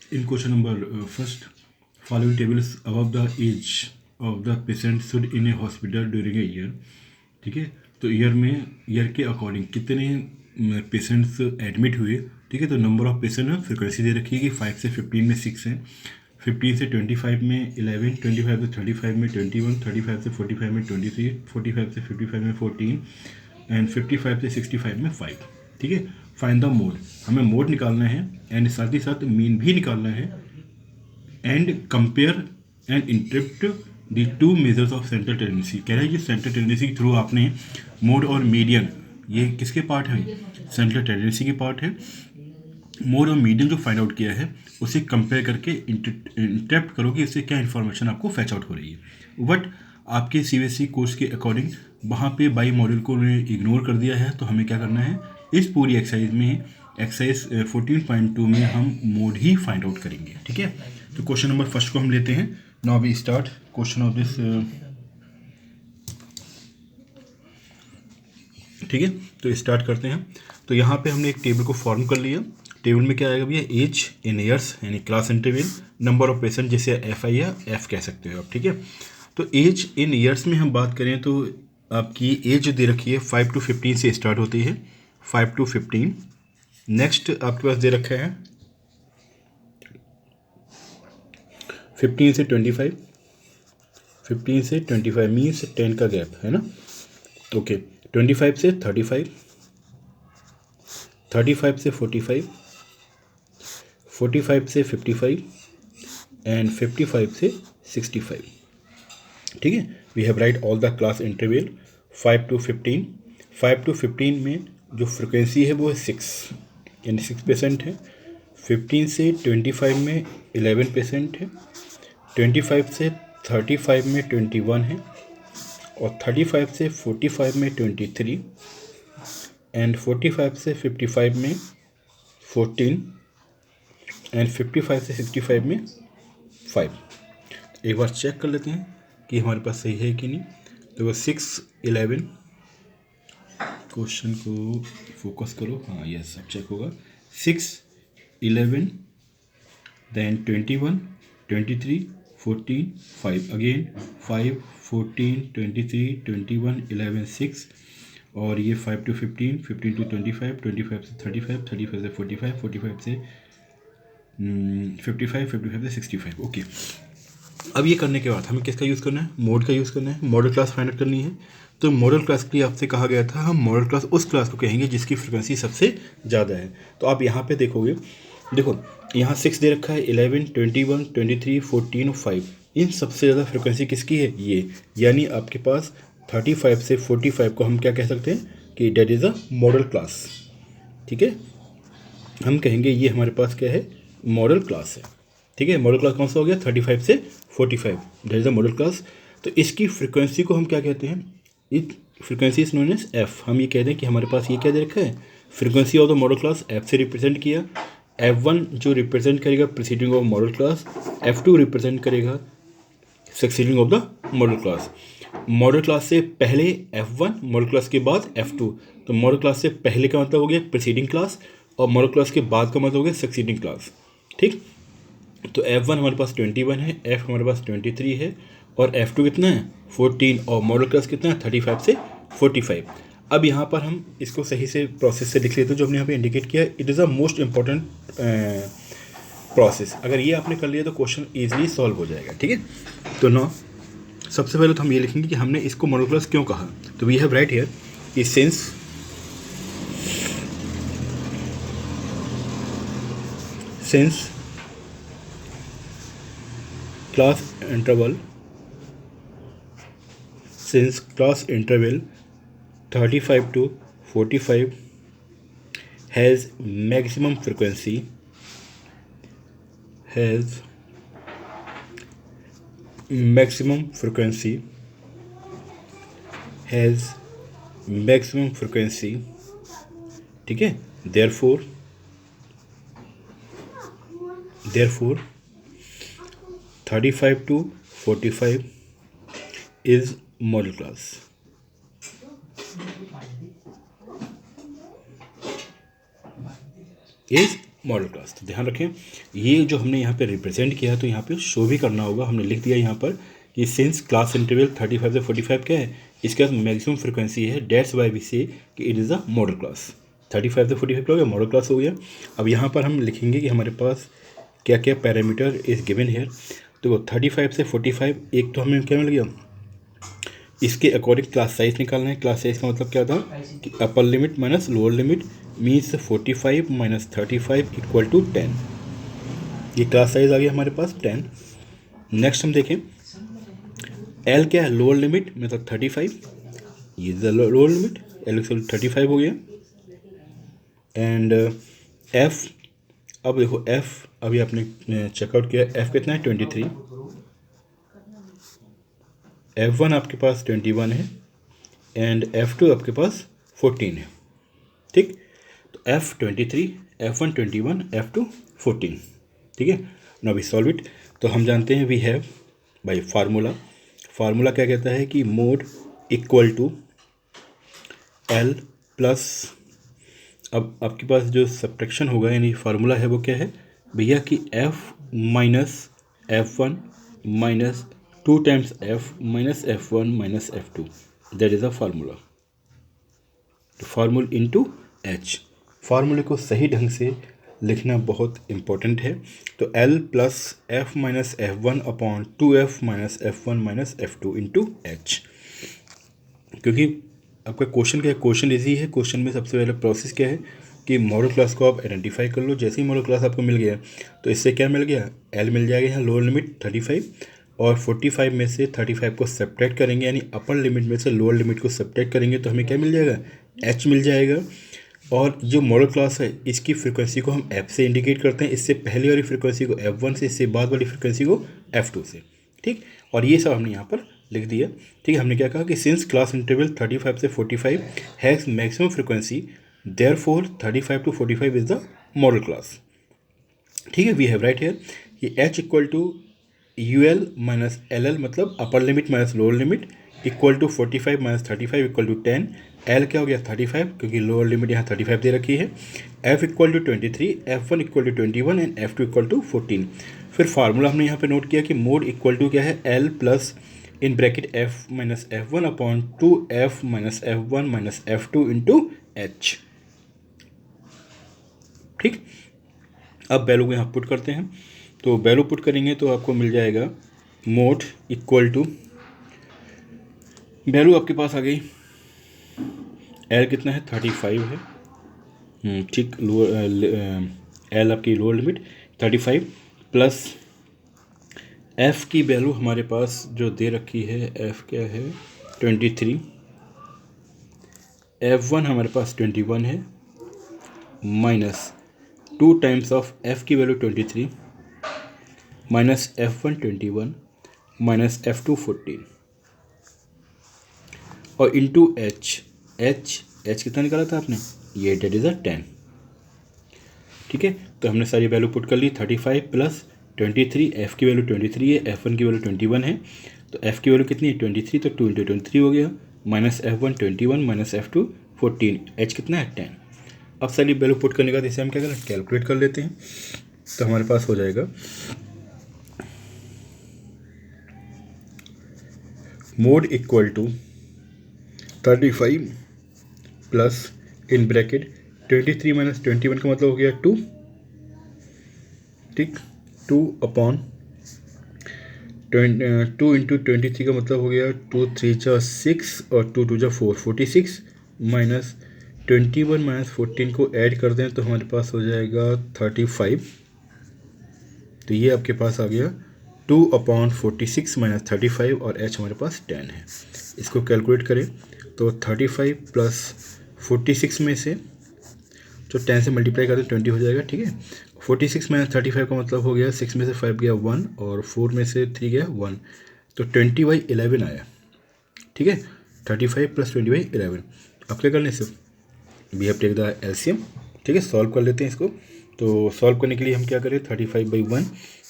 In question number first, following tables above the age of the patient should in a hospital during a year. ठीक है, तो year के according कितने patients admit हुए. ठीक है, तो नंबर ऑफ पेशेंट में फ्रिक्वेंसी दे रखी है कि 5 से 15 में 6 है, 15 से 25 में 11, 25 से 35 में 21, 35 से 45 में 23, 45 से 55 में 14 एंड 55 से 65 में 5. ठीक है, फाइंड द मोड, हमें मोड निकालना है एंड साथ ही साथ मीन भी निकालना है and compare and interrupt the two measures of central tendency. कह रहा है कि सेंट्रल टेंडेंसी के थ्रू आपने मोड और मीडियन, ये किसके पार्ट है, सेंट्रल टेंडेंसी के पार्ट है. मोड और मीडियन जो फाइंड आउट किया है उसे कंपेयर करके इंटरप्ट करो कि इससे क्या इन्फॉर्मेशन आपको फैच आउट हो रही है. बट आपके सीबीएसई कोर्स के अकॉर्डिंग वहाँ पे बाई मॉड्यूल को उन्होंने इग्नोर कर दिया है. तो हमें क्या करना है, इस पूरी एक्सरसाइज में एक्सरसाइज 14.2 में हम मोड ही फाइंड आउट करेंगे. ठीक है, तो क्वेश्चन नंबर फर्स्ट को हम लेते हैं. Now we start question of this. ठीक है, तो स्टार्ट करते हैं. तो यहाँ पे हमने एक टेबल को फॉर्म कर लिया. टेबल में क्या आएगा भैया, एज इन ईयर्स यानी class interval, number of patient जिसे एफ आई या एफ कह सकते हो आप. ठीक है, तो एज इन ईयर्स में हम बात करें तो आपकी एज जो दे रखी है 5 to 15 से स्टार्ट होती है, 5 to 15. नेक्स्ट आपके पास दे रखा है 15 से 25, 15 से 25 मीन्स 10 का गैप है ना. ओके, 25 से 35, 35 से 45, 45 से 55 एंड 55 से 65. ठीक है, we have write all the class interval 5 to 15. 5 to 15 में जो फ्रिक्वेंसी है वो है 6 यानी 6% है. 15 से 25 में 11% है. 25 से 35 में 21 है और 35 से 45 में 23 एंड 45 से 55 में 14 एंड 55 से 65 में 5. एक बार चेक कर लेते हैं कि हमारे पास सही है कि नहीं. तो 6, 11, क्वेश्चन को फोकस करो. हाँ यस, सब चेक होगा. 6, 11 देन 21, 23, 14, 5 अगेन 5, 14, 23, 21, 11, 6 और ये 5 to 15, 15 to 25, 25 से 35, 35 से 45, 45 से 55, 55 से 65. ओके, अब ये करने के बाद हमें किसका यूज़ करना है, मोड का यूज़ करना है. मॉडल क्लास फाइंड आउट करनी है. तो मॉडल क्लास के लिए आपसे कहा गया था हम मॉडल क्लास उस क्लास को कहेंगे जिसकी फ्रिक्वेंसी सबसे ज़्यादा है. तो आप यहाँ पे देखोगे, देखो यहाँ 6 दे रखा है, 11, 21, 23, 14 और 5. इन सबसे ज़्यादा फ्रिक्वेंसी किसकी है, ये. यानी आपके पास 35 से 45 को हम क्या कह सकते हैं कि that is a modal class. ठीक है, हम कहेंगे ये हमारे पास क्या है, मॉडल क्लास है. ठीक है, मॉडल क्लास कौन सा हो गया, 35 से 45, that is a modal class. तो इसकी फ्रिक्वेंसी को हम क्या कहते हैं, it frequency is known as F. हम ये कहते हैं कि हमारे पास ये क्या दे रखा है, frequency of the model class F से रिप्रेजेंट किया. F1 जो रिप्रेजेंट करेगा preceding of model class, F2 represent करेगा succeeding of the model class. Model class से पहले F1, मॉडल क्लास के बाद F2. तो मॉडल क्लास से पहले का मतलब हो गया प्रीसीडिंग क्लास और मॉडल क्लास के बाद का मतलब हो गया सक्सीडिंग क्लास. ठीक, तो F1 हमारे पास 21 है, F हमारे पास 23 है और F2 कितना है 14 और मॉडल क्लास कितना है 35 से 45. अब यहाँ पर हम इसको सही से प्रोसेस से लिख लेते हैं जो हमने यहाँ पे इंडिकेट किया है. It is a most important process. अगर ये आपने कर लिया तो क्वेश्चन ईजिली सॉल्व हो जाएगा. ठीक है, तो नो सबसे पहले तो हम ये लिखेंगे कि हमने इसको मॉडल क्लास क्यों कहा. तो वी हैव राइट हियर कि since class interval 35 to 45 has maximum frequency ठीक है. therefore 35 to 45 is model class. Model class. तो ध्यान रखें, ये जो हमने यहाँ पे रिप्रेजेंट किया तो यहाँ पे शो भी करना होगा। हमने लिख दिया यहाँ पर कि सिंस क्लास इंटरवल 35 से 45 क्या है, इसके पास मैक्सिमम फ्रिक्वेंसी है, डेट्स वाई वी से कि it is a modal class. 35 से 45 क्या हो गया, मॉडल क्लास हो गया। अब यहाँ पर हम लिखेंगे कि हमारे पास क्या क्या पैरामीटर इज़ गिवन हेयर। तो 35 से 45, एक तो हमें क्या मिल गया, इसके अकॉर्डिंग क्लास साइज निकालना है। क्लास साइज का मतलब क्या था कि upper limit minus lower limit means 45 minus 35 equal to 10। ये क्लास साइज आ गया हमारे पास 10। नेक्स्ट हम देखें एल क्या है, लोअर लिमिट मतलब 35, ये लोअर लिमिट एल 35 हो गया। एंड एफ, अब देखो एफ अभी आपने चेकआउट किया, एफ कितना है 23, F1 आपके पास 21 है एंड F2 आपके पास 14 है। ठीक, तो F23, F1 21, F2 14। ठीक है, नाउ वी सॉल्व इट। तो हम जानते हैं वी हैव बाय फार्मूला क्या कहता है कि mode equal to L plus, अब आपके पास जो सब्ट्रैक्शन होगा यानी फार्मूला है वो क्या है भैया कि F minus F1 minus 2 times F minus F1 minus F2, that is a formula. Formula into H, फार्मूले को सही ढंग से लिखना बहुत इम्पोर्टेंट है। तो L plus F minus F1 upon 2F minus F1 minus F2 into H। क्योंकि आपका क्वेश्चन क्या है, क्वेश्चन इजी है। क्वेश्चन में सबसे पहले प्रोसेस क्या है कि मॉडल क्लास को आप आइडेंटिफाई कर लो। जैसे ही मॉडल क्लास आपको मिल गया तो इससे क्या मिल गया, L मिल जाएगा यहाँ लोअर लिमिट 35 और 45 में से 35 को सब्ट्रैक्ट करेंगे यानी अपर लिमिट में से लोअर लिमिट को सब्ट्रैक्ट करेंगे तो हमें क्या मिल जाएगा, H मिल जाएगा। और जो मॉडल क्लास है इसकी फ्रिक्वेंसी को हम F से इंडिकेट करते हैं, इससे पहले वाली फ्रिक्वेंसी को F1 से, इससे बाद वाली फ्रिक्वेंसी को F2 से। ठीक, और ये सब हमने यहाँ पर लिख दिया। ठीक है, हमने क्या कहा कि सिंस क्लास इंटरवल 35 से 45 has maximum frequency therefore 35 to 45 is the model class. ठीक है, वी हैव राइट हियर कि H equal to UL minus LL मतलब upper limit minus lower limit equal to 45 minus 35 equal to 10। L क्या हो गया 35 क्योंकि lower limit यहाँ 35 दे रखी है। F equal to 23, F1 equal to 21 and F2 equal to 14। फिर फार्मूला हमने यहाँ पे नोट किया कि मोड इक्वल टू क्या है, L plus in bracket F minus F1 upon 2F minus F1 minus F2 into H। ठीक, अब वैल्यू को यहाँ पुट करते हैं। तो वैल्यू पुट करेंगे तो आपको मिल जाएगा मोड इक्वल टू, वैल्यू आपके पास आ गई, एल कितना है 35 है। ठीक, एल आपकी लोअर लिमिट 35 प्लस एफ़ की वैल्यू हमारे पास जो दे रखी है, एफ़ क्या है 23, F1 हमारे पास 21 है माइनस 2 टाइम्स ऑफ एफ़ की value 23 minus F1 21 minus F2 14 और इंटू H कितना निकाला था आपने, ये डेट इज़ 10। ठीक है, तो हमने सारी वैल्यू पुट कर ली। 35 प्लस 23, एफ़ की वैल्यू 23 है, F1 की वैल्यू 21 है, तो एफ़ की वैल्यू कितनी है 23, तो 2 इंटू 23 हो गया minus F1 21 minus F2 14, H कितना है 10। अब सारी वैल्यू पुट करने के बाद इसे हम क्या करें, कैलकुलेट कर लेते हैं। तो हमारे पास हो जाएगा mode equal to 35 plus in bracket 23 minus 21 का मतलब हो गया 2। ठीक, 2 अपॉन 2 इंटू 23 का मतलब हो गया 2 3 जा 6 और 2 2 जा 4, 46 माइनस 21 माइनस 14 को ऐड कर दें तो हमारे पास हो जाएगा 35। तो ये आपके पास आ गया 2 अपॉन 46 माइनस 35 और H हमारे पास 10 है। इसको कैलकुलेट करें तो 35 प्लस 46 में से जो 10 से मल्टीप्लाई करते 20 हो जाएगा। ठीक है, 46 माइनस 35 का मतलब हो गया 6 में से 5 गया 1 और 4 में से 3 गया 1, तो 20/11 आया। ठीक है, 35 प्लस 20/11। अब क्या करना है, सिर्फ we have take the LCM. ठीक है, सॉल्व कर लेते हैं इसको। तो सॉल्व करने के लिए हम क्या करें, 35/1,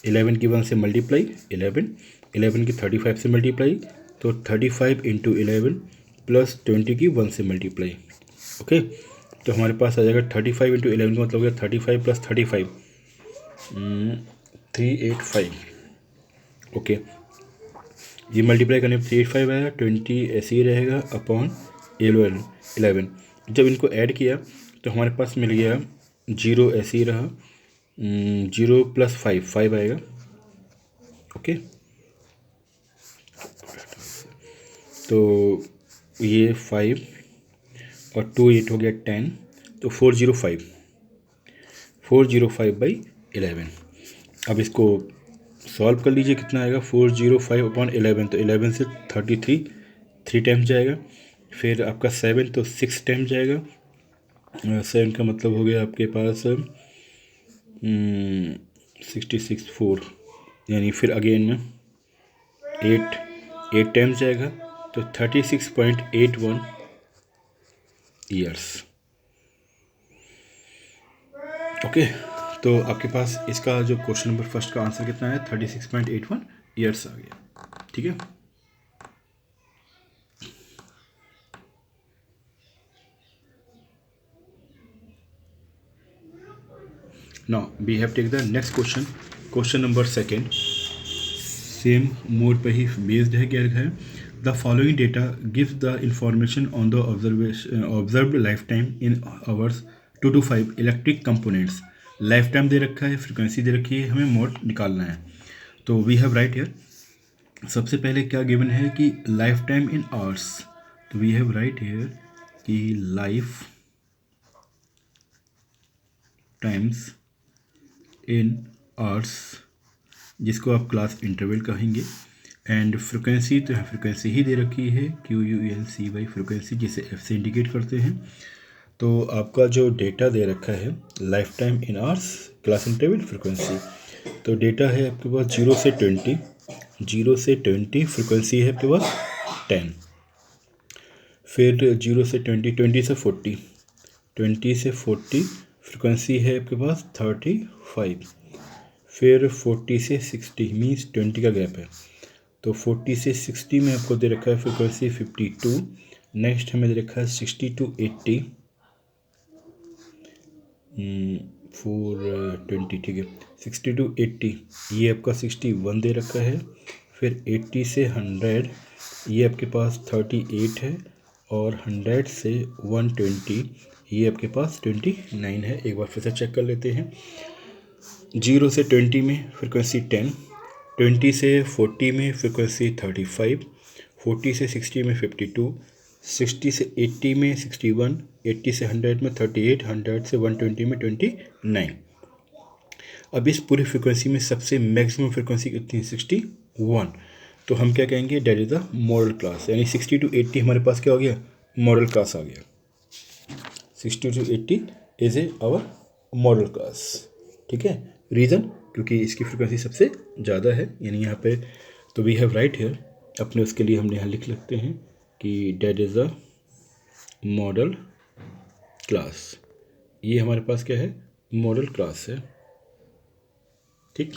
11 की 1 से मल्टीप्लाई 11 की 35 से मल्टीप्लाई, तो 35 इंटू 11 प्लस 20 की 1 से मल्टीप्लाई। ओके, तो हमारे पास आ जाएगा 35 इंटू 11 का मतलब हो गया 35 प्लस 35 385। ओके, ये मल्टीप्लाई करने पर 385 आएगा, 20 ऐसे ही रहेगा अपॉन 11। जब इनको ऐड किया तो हमारे पास मिल गया 0 ऐसे ही रहा, 0 प्लस 5 आएगा। ओके, तो ये 5 और 2 8 हो गया 10, तो 405/11। अब इसको सॉल्व कर लीजिए, कितना आएगा 405/11, तो 11 से 33 3 टाइम्स जाएगा, फिर आपका 7 तो 6 टाइम्स जाएगा। 7 का मतलब हो गया आपके पास 66 4, यानी फिर अगेन में 8 टाइम्स जाएगा, तो 36.81 ईयर्स। ओके, तो आपके पास इसका जो क्वेश्चन नंबर फर्स्ट का आंसर कितना है 36.81 ईयर्स आ गया। ठीक है, now we have take the next question. Question number second same mode पे ही बेस्ड है। क्या लिखा है, the following data gives the information on the observed life time in hours 2 to 5 electric components. Life time दे रखा है, frequency दे रखी है, हमें मोड निकालना है। तो वी हैव राइट हियर, सबसे पहले क्या गिवन है कि लाइफ टाइम इन आवर्स, तो वी हैव राइट हियर कि लाइफ टाइम्स इन आवर्स, जिसको आप क्लास इंटरवल कहेंगे, एंड फ्रिक्वेंसी तो फ्रिक्वेंसी ही दे रखी है QULCY फ्रिक्वेंसी, जिसे F से इंडिकेट करते हैं। तो आपका जो डेटा दे रखा है life time in hours class interval frequency, तो डेटा है आपके पास 0 से 20, 0 से 20 फ्रिक्वेंसी है आपके पास 10, फिर 0 से 20, 20 से 40, 20 से 40 फ्रिक्वेंसी है आपके पास 35, फिर 40 से 60 मीन्स 20 का गैप है, तो 40 से 60 में आपको दे रखा है फ्रिक्वेंसी 52। नेक्स्ट हमें दे रखा है 60 to 80, 420, ठीक है, 60 to 80 ये आपका 61 दे रखा है, फिर 80 से 100 ये आपके पास 38 है, और 100 से 120 ये आपके पास 29 है। एक बार फिर से चेक कर लेते हैं। 0 से 20 में फ्रिक्वेंसी 10, 20 से 40 में फ्रिक्वेंसी 35, 40 से 60 में 52, 60 से 80 में 61, 80 से 100 में 38, 100 से 120 में 29। अब इस पूरी फ्रिक्वेंसी में सबसे मैक्सिमम फ्रिक्वेंसी कितनी है 61, तो हम क्या कहेंगे that is the model class, यानी 60 to 80 हमारे पास क्या हो गया मॉडल क्लास आ गया। 60 to 80 is a our modal class. ठीक है, रीज़न क्योंकि इसकी फ्रिक्वेंसी सबसे ज़्यादा है, यानी यहाँ पे, तो वी हैव राइट हियर, अपने उसके लिए हमने यहाँ लिख लेते हैं कि that is a modal class. ये हमारे पास क्या है मॉडल क्लास है। ठीक,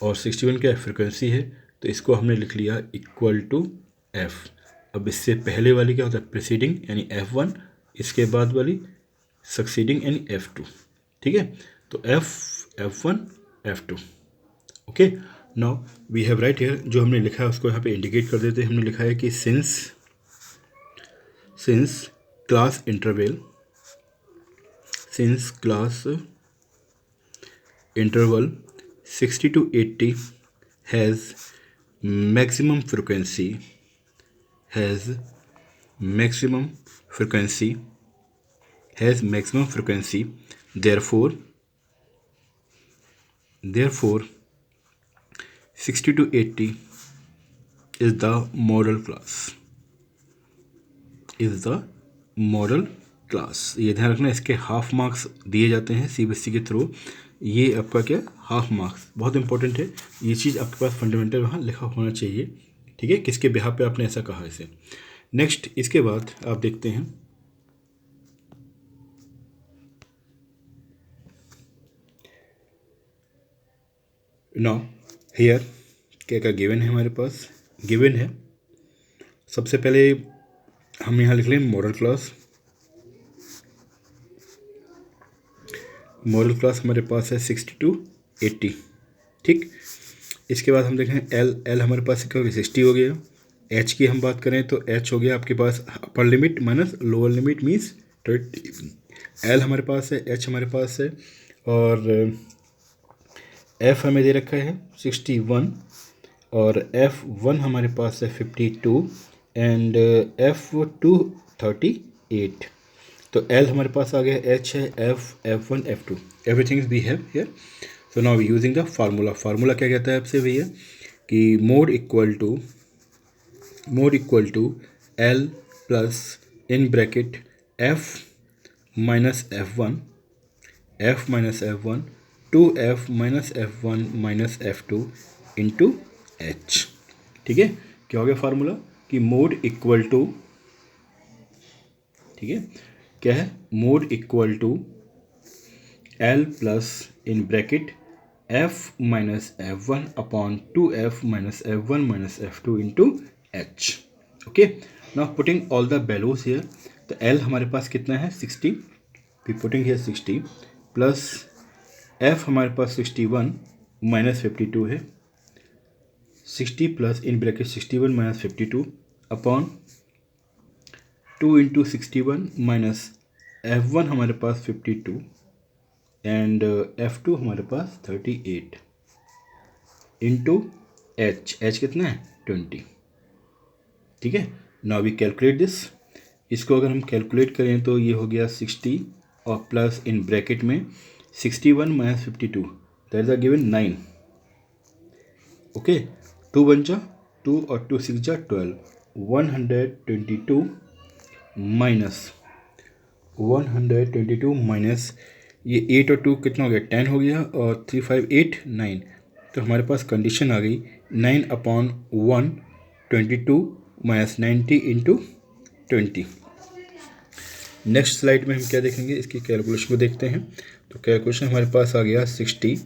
और 61 क्या फ्रिक्वेंसी है, तो इसको हमने लिख लिया इक्वल टू F। अब इससे पहले वाली क्या होता है प्रीसीडिंग यानी F1, इसके बाद वाली सक्सीडिंग यानी F2। ठीक है, तो F1 F2। Okay, now we have write here, जो हमने लिखा है उसको यहाँ पे इंडिकेट कर देते हैं। हमने लिखा है कि since class interval 60 to 80 has maximum frequency therefore 60 to 80 is the model class। ये ध्यान रखना, इसके हाफ मार्क्स दिए जाते हैं CBSE के थ्रू। ये आपका क्या हाफ मार्क्स बहुत इंपॉर्टेंट है, ये चीज़ आपके पास फंडामेंटल वहाँ लिखा होना चाहिए। ठीक है, किसके बिहाफ पे आपने ऐसा कहा इसे। नेक्स्ट इसके बाद आप देखते हैं नाउ हियर क्या क्या गिवन है हमारे पास। गिवन है सबसे पहले हम यहाँ लिख लें मॉडल क्लास, मॉडल क्लास हमारे पास है 60 to 80, ठीक। इसके बाद हम देखें एल हमारे पास क्या हो गया 60 हो गया। एच की हम बात करें तो एच हो गया आपके पास upper limit minus lower limit means 30। L हमारे पास है, एच हमारे पास है, और एफ हमें दे रखा है 61, और F1 हमारे पास है 52 एंड F2 38। तो L हमारे पास आ गया, H है, F1 F2 everything we have here. So now we using the formula. Formula क्या कहता है आपसे भैया कि mode equal to L plus in bracket F minus F1 2F minus F1 minus F2 into H। ठीक है, क्या हो गया फार्मूला कि मोड इक्वल टू, ठीक है, क्या है, mode equal to L plus in bracket F minus F1 upon 2F minus F1 minus F2 into H। Okay, now putting all the values here. तो L हमारे पास कितना है 60, we putting here 60 plus F हमारे पास 61 minus 52 है, 60 plus in bracket 61 minus 52 upon 2 into 61 minus F1 हमारे पास 52 and F2 हमारे पास 38 इंटू H कितना है 20। ठीक है, नाउ वी कैलकुलेट दिस। इसको अगर हम कैलकुलेट करें तो ये हो गया 60 और प्लस इन ब्रैकेट में 61 minus 52 that is given 9। Okay, 2 बन जा 2 और 2 6 जा 12, 122 माइनस ये 8 और 2 कितना हो गया 10 हो गया, और 3 5 8 9। तो हमारे पास कंडीशन आ गई 9 upon 122 minus 90 into 20। Next slide में हम क्या देखेंगे, इसकी कैलकुलेशन को देखते हैं। तो कैलकुलेशन हमारे पास आ गया 60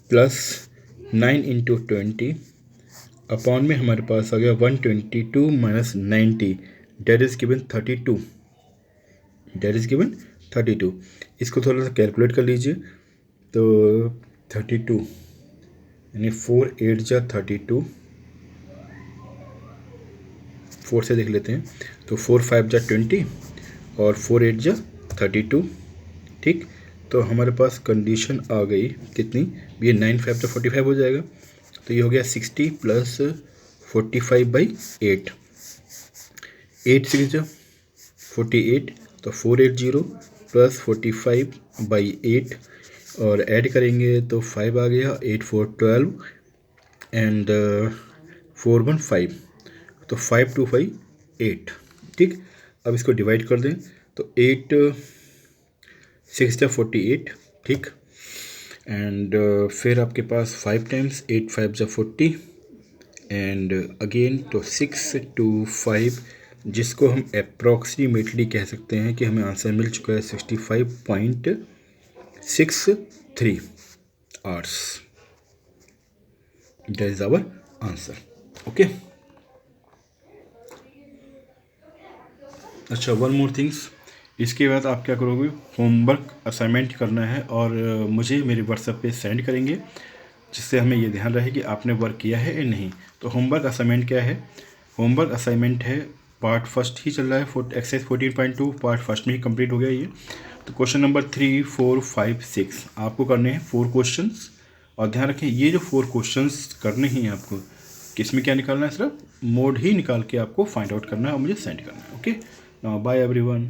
प्लस 9 इंटू 20 अपॉन में हमारे पास आ गया 122 minus 90 that is given 32, that is given 32। इसको थोड़ा सा कैलकुलेट कर लीजिए। तो 32 यानी 4 8 जा 32, 4 से देख लेते हैं। तो 4 5 जा 20 और 4 8 जा 32। ठीक, तो हमारे पास कंडीशन आ गई कितनी, ये 9 5 तो 45 हो जाएगा। तो ये हो गया 60 प्लस 45/8, 8 6 जा 48, तो 480 प्लस 45/8 और ऐड करेंगे तो 5 आ गया, 8 4 12 एंड 4 1 5, तो 5 2 5 8। ठीक, अब इसको डिवाइड कर दें तो 8 6 जा 48। ठीक, एंड फिर आपके पास 5 टाइम्स 8 5 जा 40 एंड अगेन तो 6 2 5, जिसको हम अप्रॉक्सीमेटली कह सकते हैं कि हमें आंसर मिल चुका है 65.63 hours. That is our answer. Okay, अच्छा, वन मोर थिंग्स, इसके बाद आप क्या करोगे, होमवर्क असाइनमेंट करना है और मुझे मेरे व्हाट्सएप पे सेंड करेंगे, जिससे हमें ये ध्यान रहे कि आपने वर्क किया है या नहीं। तो होमवर्क असाइनमेंट क्या है, होमवर्क असाइनमेंट है पार्ट फर्स्ट ही चल रहा है, एक्सरसाइज 14.2 पार्ट फर्स्ट में ही कंप्लीट हो गया ये। तो क्वेश्चन नंबर 3 4 5 6 आपको करने हैं 4 क्वेश्चंस, और ध्यान रखें ये जो 4 क्वेश्चंस करने ही हैं आपको, किस में क्या निकालना है, सिर्फ मोड ही निकाल के आपको फाइंड आउट करना है और मुझे सेंड करना है। Okay, now bye everyone.